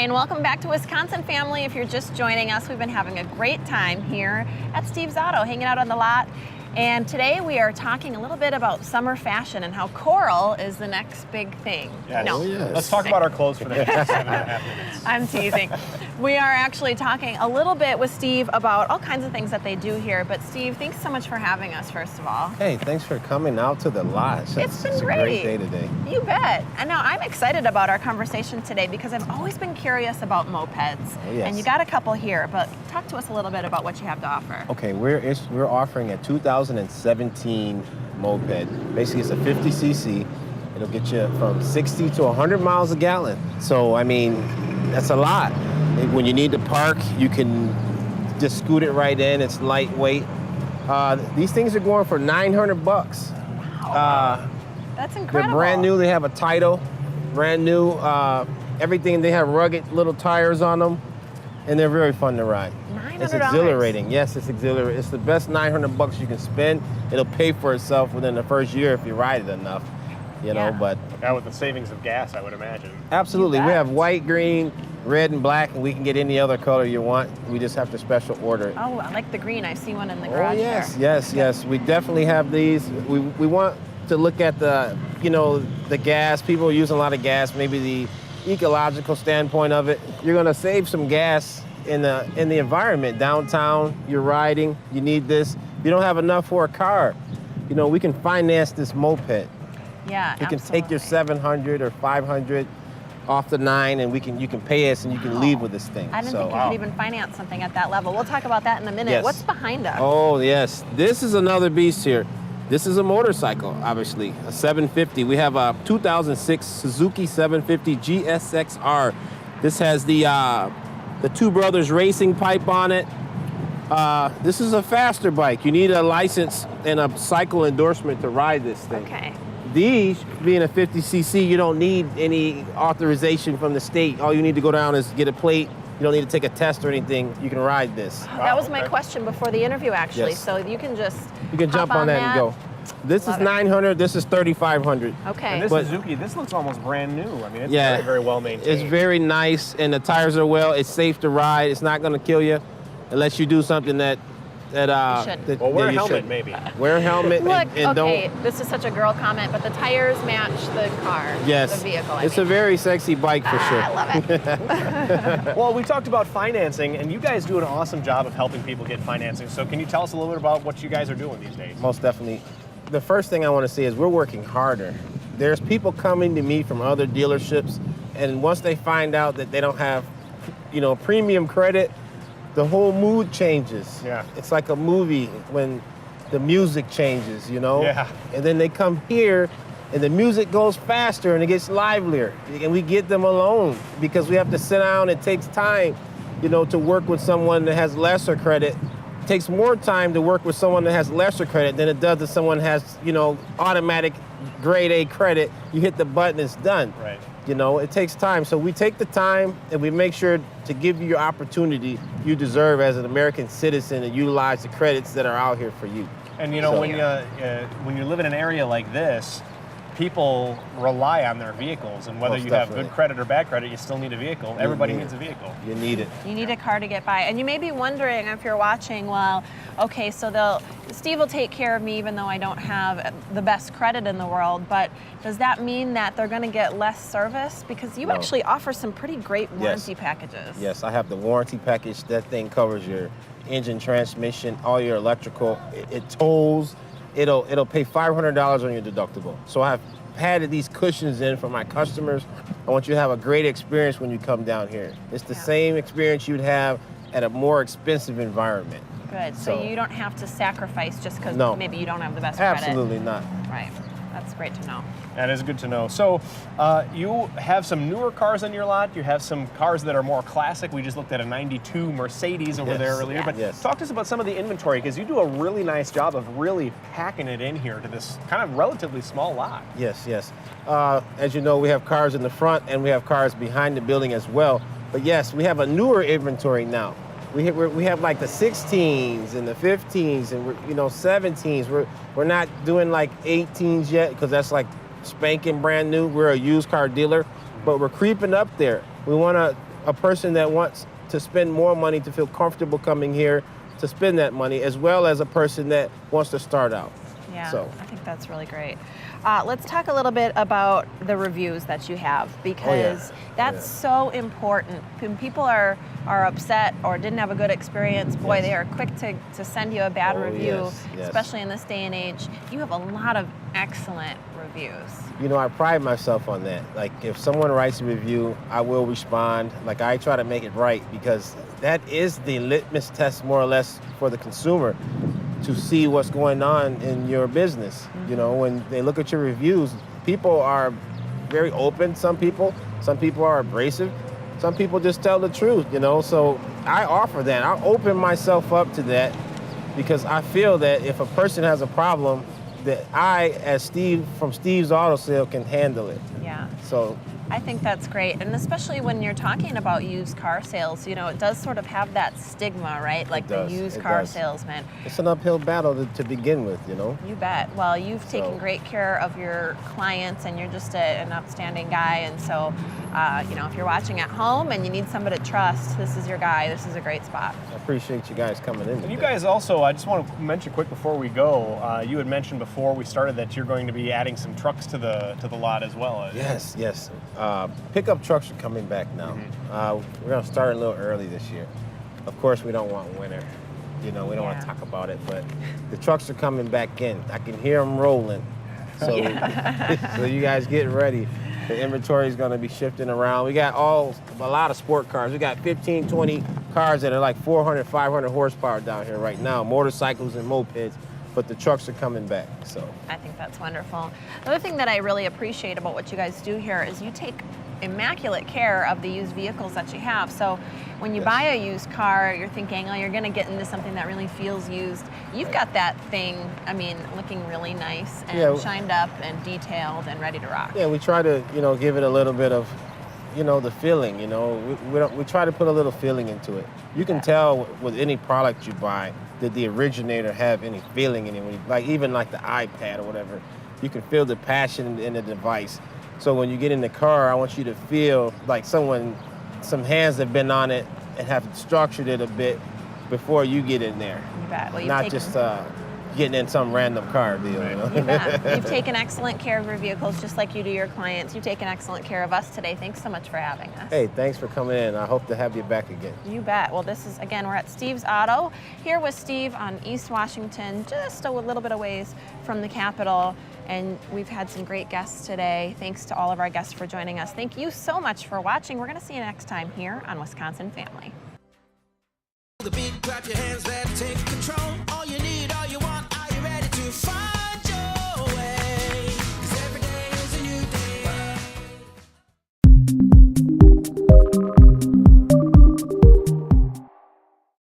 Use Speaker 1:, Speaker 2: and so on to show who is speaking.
Speaker 1: and welcome back to Wisconsin Family. If you're just joining us, we've been having a great time here at Steve's Auto, hanging out on the lot. And today we are talking a little bit about summer fashion and how coral is the next big thing.
Speaker 2: Yes.
Speaker 1: No.
Speaker 2: Oh, yes. Let's talk about our clothes for the next 7.5 minutes.
Speaker 1: I'm teasing. We are actually talking a little bit with Steve about all kinds of things that they do here. But Steve, thanks so much for having us, first of all.
Speaker 3: Hey, thanks for coming out to the lot.
Speaker 1: It's been
Speaker 3: a great day today.
Speaker 1: You bet. And now I'm excited about our conversation today because I've always been curious about mopeds.
Speaker 3: Oh, yes.
Speaker 1: And you got a couple here, but talk to us a little bit about what you have to offer.
Speaker 3: Okay, we're offering a 2017 moped. Basically, it's a 50cc. It'll get you from 60 to 100 miles a gallon. So, I mean, that's a lot. When you need to park, you can just scoot it right in. It's lightweight. These things are going for $900.
Speaker 1: Wow. That's incredible.
Speaker 3: They're brand new. They have a title, brand new. Everything. They have rugged little tires on them, and they're very fun to ride. It's exhilarating. Yes, it's exhilarating. It's the best $900 you can spend. It'll pay for itself within the first year if you ride it enough, you know. But
Speaker 2: now with the savings of gas, I would imagine.
Speaker 3: Absolutely. We have white, green, red, and black, and we can get any other color you want. We just have to special order it.
Speaker 1: Oh, I like the green. I see one in the garage.
Speaker 3: Oh, yes,
Speaker 1: there.
Speaker 3: yes. We definitely have these. We want to look at the, the gas. People are using a lot of gas. Maybe the ecological standpoint of it. You're going to save some gas in the environment. Downtown, you're riding, you need this. You don't have enough for a car. We can finance this moped.
Speaker 1: Yeah,
Speaker 3: You can take your 700 or 500 off the 9, and you can pay us, and you can leave with this thing.
Speaker 1: I didn't think you could even finance something at that level. We'll talk about that in a minute.
Speaker 3: Yes.
Speaker 1: What's behind us?
Speaker 3: Oh, yes. This is another beast here. This is a motorcycle, obviously, a 750. We have a 2006 Suzuki 750 GSX-R. This has the Two Brothers racing pipe on it. This is a faster bike. You need a license and a cycle endorsement to ride this thing.
Speaker 1: Okay.
Speaker 3: These, being a 50cc, you don't need any authorization from the state. All you need to go down is get a plate. You don't need to take a test or anything. You can ride this.
Speaker 1: That was my question before the interview, actually.
Speaker 3: Yes.
Speaker 1: So you can just
Speaker 3: jump on that and go. This is 900. This is 3,500.
Speaker 1: Okay.
Speaker 2: And this Suzuki, this looks almost brand new. I mean, it's very, very well maintained.
Speaker 3: It's very nice, and the tires are well. It's safe to ride. It's not going to kill you unless you do something that
Speaker 1: wear
Speaker 2: a helmet, maybe.
Speaker 3: Wear a helmet.
Speaker 1: Look,
Speaker 3: and
Speaker 1: okay,
Speaker 3: don't.
Speaker 1: this is such a girl comment, but the tires match the car.
Speaker 3: Yes.
Speaker 1: The vehicle.
Speaker 3: It's a very sexy bike for sure.
Speaker 1: I love it.
Speaker 2: Well, we talked about financing, and you guys do an awesome job of helping people get financing. So can you tell us a little bit about what you guys are doing these days?
Speaker 3: Most definitely. The first thing I want to say is we're working harder. There's people coming to me from other dealerships, and once they find out that they don't have, premium credit, the whole mood changes.
Speaker 2: Yeah.
Speaker 3: It's like a movie when the music changes,
Speaker 2: Yeah.
Speaker 3: And then they come here, and the music goes faster and it gets livelier, and we get them alone because we have to sit down. It takes time, to work with someone that has lesser credit. It takes more time to work with someone that has lesser credit than it does if someone has, automatic grade A credit. You hit the button, it's done.
Speaker 2: Right.
Speaker 3: It takes time. So we take the time and we make sure to give you your opportunity you deserve as an American citizen and utilize the credits that are out here for you.
Speaker 2: And when you live in an area like this, people rely on their vehicles, and whether
Speaker 3: Most
Speaker 2: you
Speaker 3: definitely.
Speaker 2: have good credit or bad credit, you still need a vehicle. Everybody needs a vehicle.
Speaker 3: You need it.
Speaker 1: You need a car to get by. And you may be wondering, if you're watching, well, okay, so Steve will take care of me even though I don't have the best credit in the world, but does that mean that they're going to get less service? Because you actually offer some pretty great warranty packages.
Speaker 3: Yes, I have the warranty package. That thing covers your engine, transmission, all your electrical. It tolls. It'll pay $500 on your deductible. So I've added these cushions in for my customers. I want you to have a great experience when you come down here. It's the same experience you'd have at a more expensive environment.
Speaker 1: Good. So you don't have to sacrifice just because maybe you don't have the best
Speaker 3: Absolutely not.
Speaker 1: Right. That's great to know.
Speaker 2: That is good to know. So you have some newer cars on your lot. You have some cars that are more classic. We just looked at a 92 Mercedes over there earlier. But talk to us about some of the inventory, because you do a really nice job of really packing it in here to this kind of relatively small lot.
Speaker 3: Yes. As you know, we have cars in the front and we have cars behind the building as well. But yes, we have a newer inventory now. We have like the 16s and the 15s and 17s. We're not doing like 18s yet because that's like spanking brand new. We're a used car dealer, but we're creeping up there. We want to a person that wants to spend more money to feel comfortable coming here to spend that money, as well as a person that wants to start out.
Speaker 1: Yeah,
Speaker 3: so
Speaker 1: I think that's really great. Let's talk a little bit about the reviews that you have, because that's so important. When people are upset or didn't have a good experience, boy, they are quick to send you a bad review, especially in this day and age. You have a lot of excellent reviews.
Speaker 3: You know, I pride myself on that. Like, if someone writes a review, I will respond. Like, I try to make it right, because that is the litmus test, more or less, for the consumer to see what's going on in your business. You know, when they look at your reviews, people are very open. Some people are abrasive. Some people just tell the truth, you know. So I offer that. I open myself up to that, because I feel that if a person has a problem, that I, as Steve from Steve's Auto Sale, can handle it.
Speaker 1: Yeah.
Speaker 3: So
Speaker 1: I think that's great. And especially when you're talking about used car sales, you know, it does sort of have that stigma, right? Like the used car salesman.
Speaker 3: It's an uphill battle to begin with, you know?
Speaker 1: You bet. Well, you've taken great care of your clients, and you're just an upstanding guy. And so, you know, if you're watching at home and you need somebody to trust, this is your guy. This is a great spot.
Speaker 3: I appreciate you guys coming in.
Speaker 2: And you guys also, I just want to mention quick before we go, you had mentioned before we started that you're going to be adding some trucks to the lot as well.
Speaker 3: Yes, yes. Pickup trucks are coming back now. We're going to start a little early this year. Of course, we don't want winter. You know, we don't want to talk about it, but the trucks are coming back in. I can hear them rolling. So, so you guys get ready. The inventory is going to be shifting around. We got a lot of sport cars. We got 15, 20 cars that are like 400, 500 horsepower down here right now, motorcycles and mopeds. But the trucks are coming back, so.
Speaker 1: I think that's wonderful. The other thing that I really appreciate about what you guys do here is you take immaculate care of the used vehicles that you have. So when you buy a used car, you're thinking, oh, you're gonna get into something that really feels used. You've got that thing, I mean, looking really nice and shined up and detailed and ready to rock.
Speaker 3: Yeah, we try to, you know, give it a little bit of, you know, the feeling, you know. We try to put a little feeling into it. You can tell with any product you buy, did the originator have any feeling in it? Like, even like the iPad or whatever, you can feel the passion in the device. So when you get in the car, I want you to feel like some hands have been on it and have structured it a bit before you get in there.
Speaker 1: You bet. Well,
Speaker 3: not just getting in some random car deal. You know?
Speaker 1: You bet. You've taken excellent care of your vehicles, just like you do your clients. You've taken excellent care of us today. Thanks so much for having us.
Speaker 3: Hey, thanks for coming in. I hope to have you back again.
Speaker 1: You bet. Well, this is, again, we're at Steve's Auto, here with Steve on East Washington, just a little bit of ways from the Capitol. And we've had some great guests today. Thanks to all of our guests for joining us. Thank you so much for watching. We're going to see you next time here on Wisconsin Family.
Speaker 4: The beat, clap your hands, let's take control. All you need, all you